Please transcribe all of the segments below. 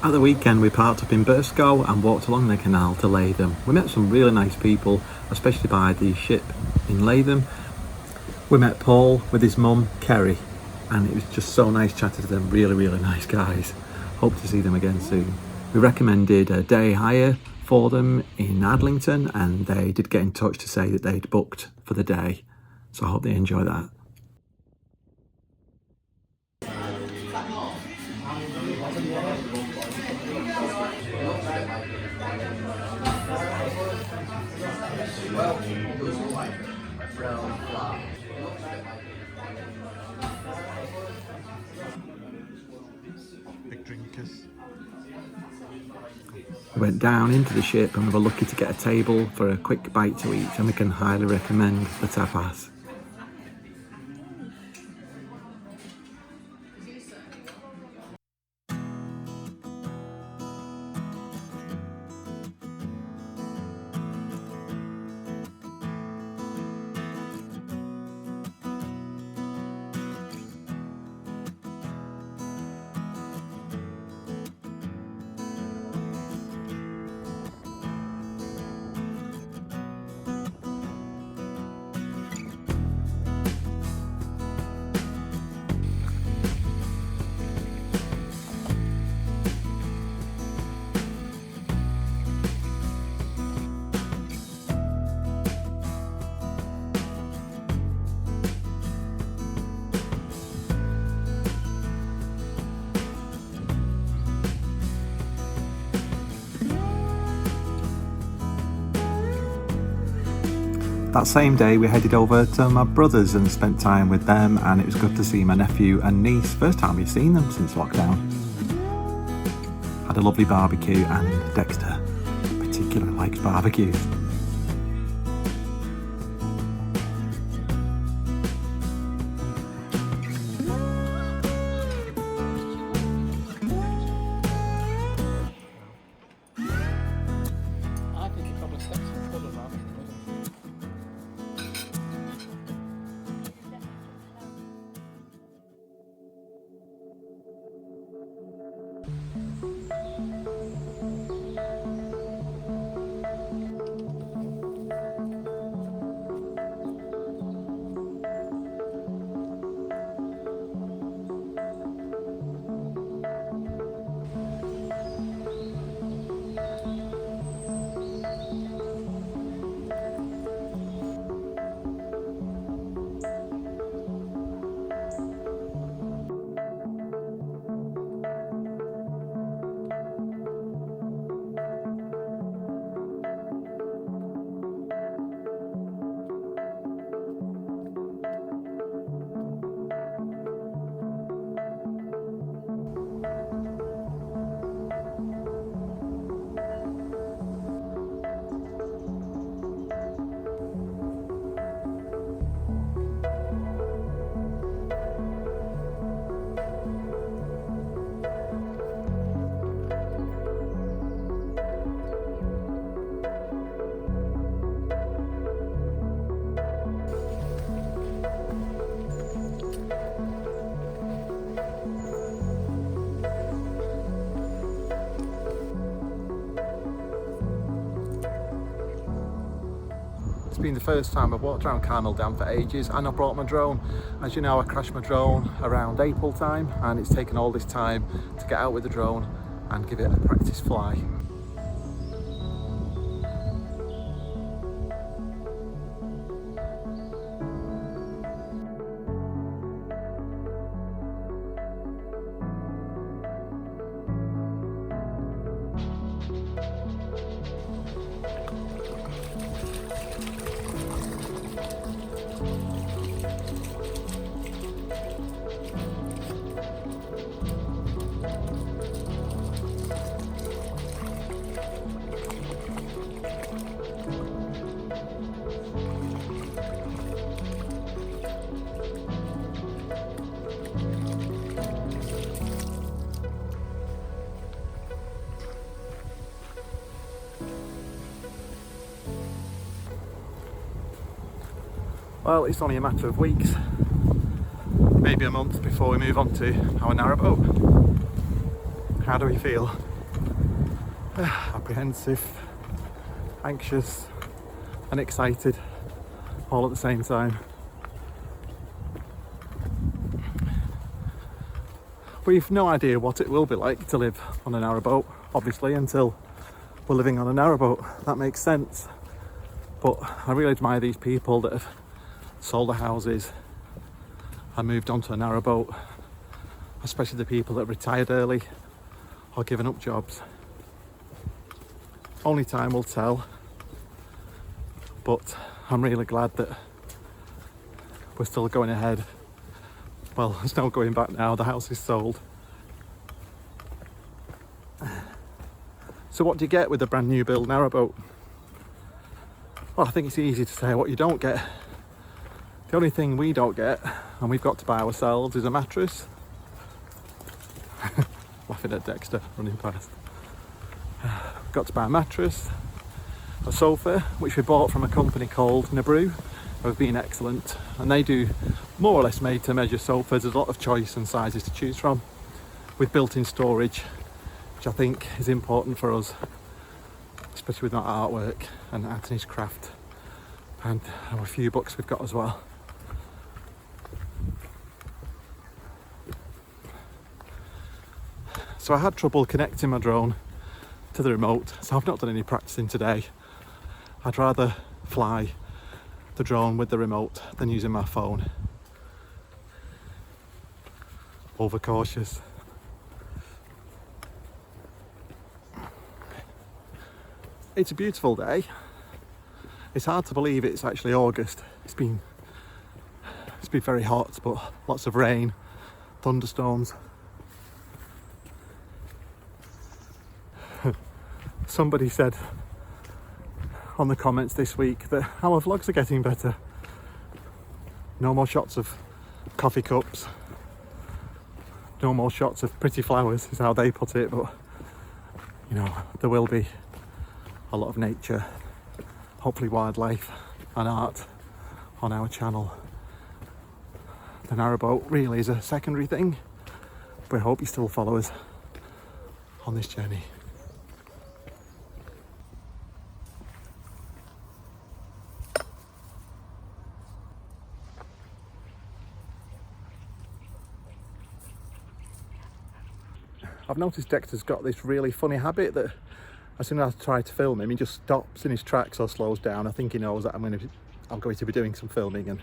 At the weekend we parked up in Burscough and walked along the canal to Lathom. We met some really nice people, especially by the ship in Lathom. We met Paul with his mum, Kerry, and it was just so nice chatting to them. Really, really nice guys. Hope to see them again soon. We recommended a day hire for them in Adlington, and they did get in touch to say that they'd booked for the day. So I hope they enjoy that. Big drinkers. We went down into the ship and we were lucky to get a table for a quick bite to eat, and we can highly recommend the tapas. That same day we headed over to my brother's and spent time with them, and it was good to see my nephew and niece. First time we've seen them since lockdown. Had a lovely barbecue, and Dexter particularly likes barbecues. It's been the first time I've walked around Canal Dam for ages, and I brought my drone. As you know, I crashed my drone around April time, and it's taken all this time to get out with the drone and give it a practice fly. Well, it's only a matter of weeks, maybe a month, before we move on to our narrowboat. How do we feel? Apprehensive, anxious and excited all at the same time. We've no idea what it will be like to live on a narrowboat, obviously, until we're living on a narrowboat. That makes sense. But I really admire these people that have sold their houses and moved onto a narrowboat, especially the people that retired early or given up jobs. Only time will tell, but I'm really glad that we're still going ahead. Well, there's no going back now, the house is sold. So what do you get with a brand new build narrowboat? Well, I think it's easy to say what you don't get. The only thing we don't get, and we've got to buy ourselves, is a mattress. Laughing at Dexter running past. We've got to buy a mattress, a sofa, which we bought from a company called Narrowboat, who have been excellent, and they do more or less made to measure sofas. There's a lot of choice and sizes to choose from, with built-in storage, which I think is important for us, especially with my artwork and Anthony's craft, and a few books we've got as well. So I had trouble connecting my drone to the remote, so I've not done any practicing today. I'd rather fly the drone with the remote than using my phone. Overcautious. It's a beautiful day. It's hard to believe it's actually August. It's been very hot, but lots of rain, thunderstorms. Somebody said on the comments this week that our vlogs are getting better. No more shots of coffee cups, no more shots of pretty flowers is how they put it, but you know, there will be a lot of nature, hopefully wildlife and art on our channel. The narrowboat really is a secondary thing, but I hope you still follow us on this journey. I've noticed Dexter's got this really funny habit that as soon as I try to film him, he just stops in his tracks or slows down. I think he knows that I'm going to be doing some filming, and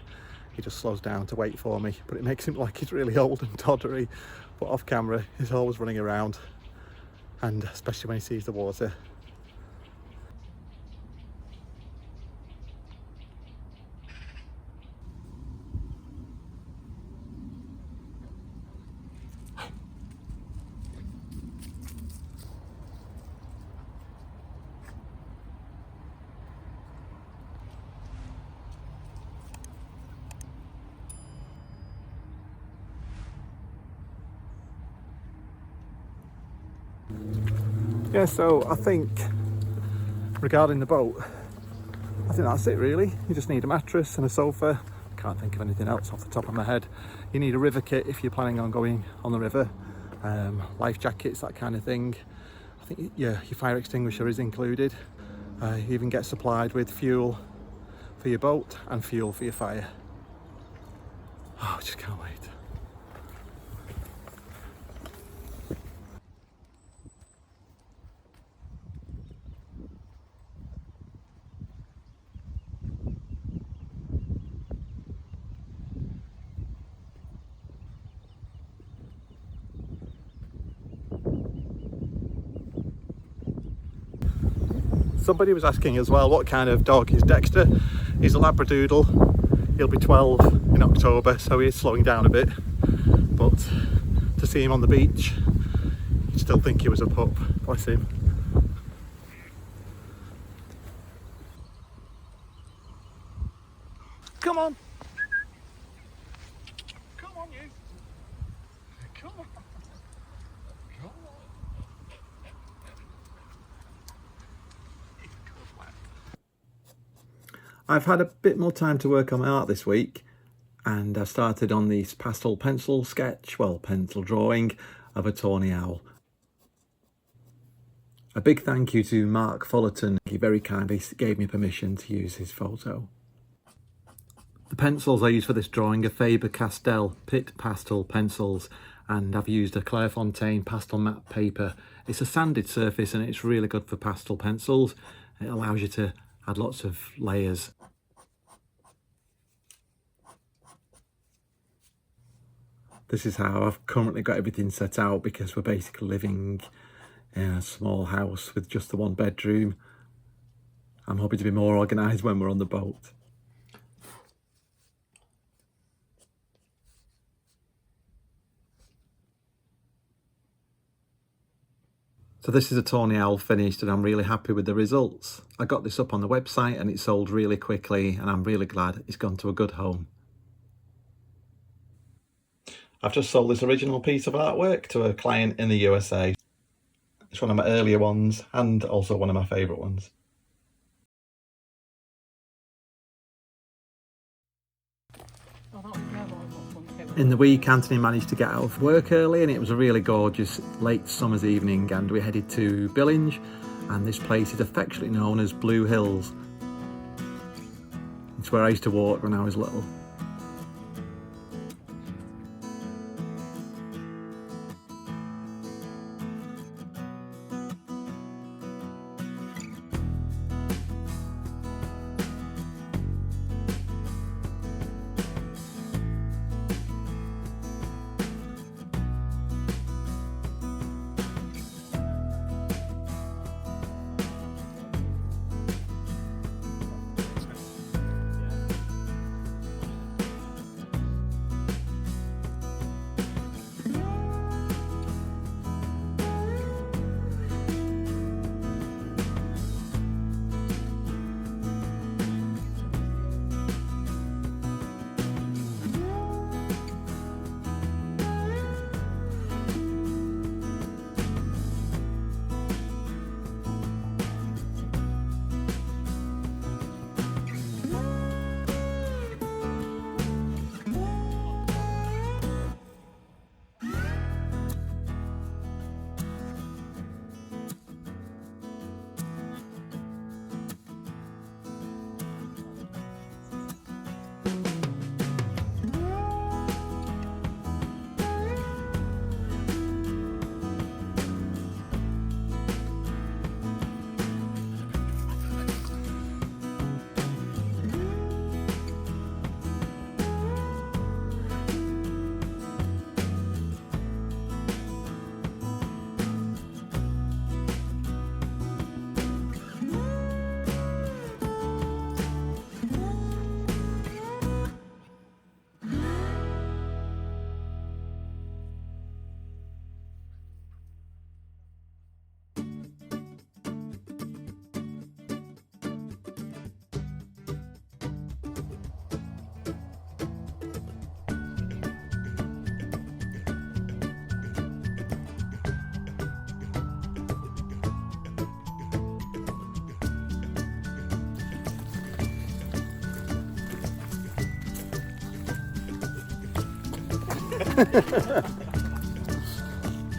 he just slows down to wait for me. But it makes him like he's really old and toddery. But off camera, he's always running around, and especially when he sees the water. Yeah, so I think regarding the boat, I think that's it really. You just need a mattress and a sofa. Can't think of anything else off the top of my head. You need a river kit if you're planning on going on the river, life jackets, that kind of thing. I think your fire extinguisher is included. You even get supplied with fuel for your boat and fuel for your fire. Oh, I just can't wait. Somebody was asking as well, what kind of dog is Dexter? He's a Labradoodle. He'll be 12 in October, so he is slowing down a bit. But to see him on the beach, you'd still think he was a pup. Bless him. Come on! Come on, you! Come on! Come on! I've had a bit more time to work on my art this week, and I've started on this pastel pencil sketch, well, pencil drawing of a tawny owl. A big thank you to Mark Fullerton. He very kindly gave me permission to use his photo. The pencils I used for this drawing are Faber-Castell Pitt Pastel pencils, and I've used a Clairefontaine pastel matte paper. It's a sanded surface and it's really good for pastel pencils. It allows you to add lots of layers. This is how I've currently got everything set out, because we're basically living in a small house with just the one bedroom. I'm hoping to be more organised when we're on the boat. So this is a Tawny Owl finished, and I'm really happy with the results. I got this up on the website and it sold really quickly, and I'm really glad it's gone to a good home. I've just sold this original piece of artwork to a client in the USA. It's one of my earlier ones and also one of my favourite ones. In the week, Anthony managed to get out of work early, and it was a really gorgeous late summer's evening, and we headed to Billinge, and this place is affectionately known as Blue Hills. It's where I used to walk when I was little.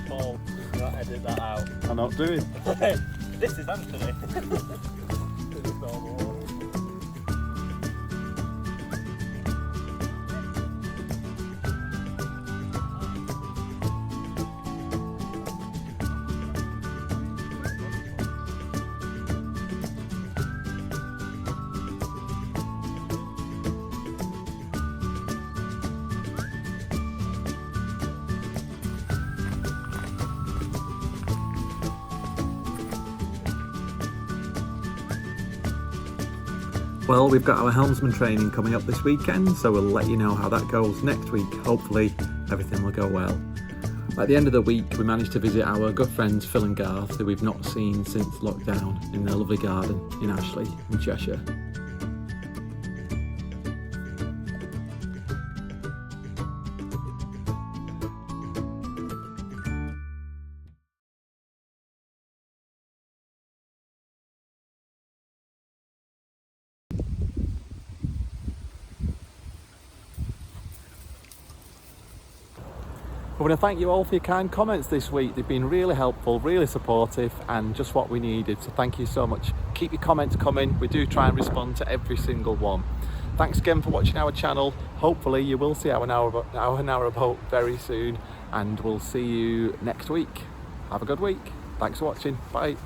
Paul, do not edit that out. I'm not doing. This is Anthony. Well, we've got our helmsman training coming up this weekend, so we'll let you know how that goes next week. Hopefully everything will go well. At the end of the week, we managed to visit our good friends Phil and Garth, who we've not seen since lockdown, in their lovely garden in Ashley in Cheshire. want to thank you all for your kind comments this week. They've been really helpful, really supportive, and just what we needed. So thank you so much. Keep your comments coming. We do try and respond to every single one. Thanks again for watching our channel. Hopefully you will see our Narrowboat very soon, and we'll see you next week. Have a good week. Thanks for watching. Bye.